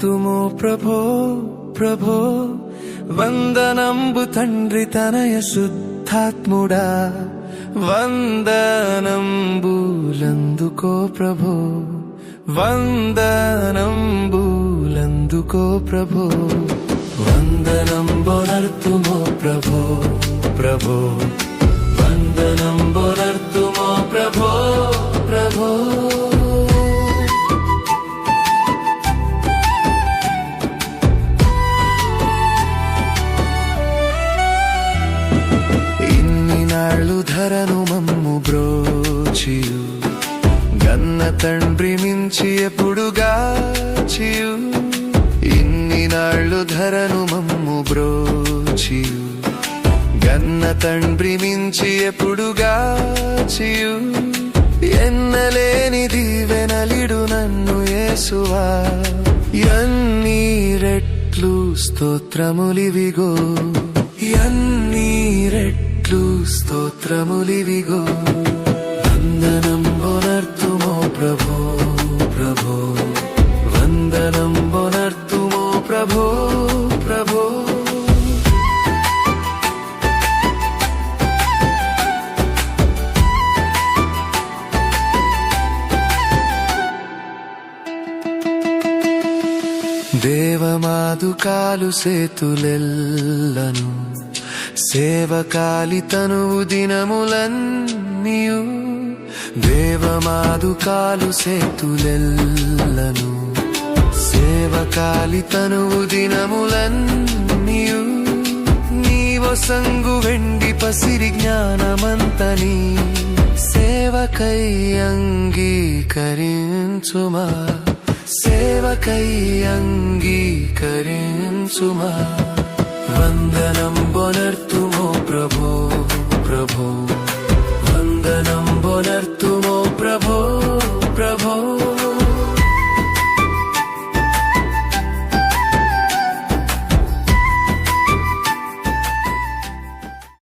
బొనర్తుమో ప్రభో ప్రభో వందనంబు తండ్రి తనయ శుద్ధాత్ముడా వందనంబులందుకో ప్రభో వందనంబులందుకో ప్రభో వందనం బొనర్తుమో ప్రభో ప్రభో వందనం బొనర్తుమో ప్రభో ప్రభో ధరను మమ్ము బ్రోచియు గన్న తండ్రి మించి ఎప్పుడుగాచియు ఇన్ని నాళ్ళు ధరను మమ్ము బ్రోచియు గన్న తండ్రి మించి ఎప్పుడుగాచియు ఎన్నలేని దీవెనలిడు నన్ను యేసువా ఎన్ని రెట్లు స్తోత్రములివిగో ఎన్ని రెట్లు స్తోత్రములివిగో వందనం బొనర్తుమో ప్రభో ప్రభో వందనం బొనర్తుమో ప్రభో ప్రభో దేవమాదుకాలు సేతులెల్లను సేవకాలి తనువు దినములన్నీయు దేవమాదుకాలు సేతులెల్లను సేవకాలి తనువు దినములన్నీయు నీవొసంగు వెండి పసిరి జ్ఞానమంతని సేవకై అంగీకరించుమా సేవకై అంగీకరించుమా వందనం బొనర్తుమో ప్రభో ప్రభో వందనం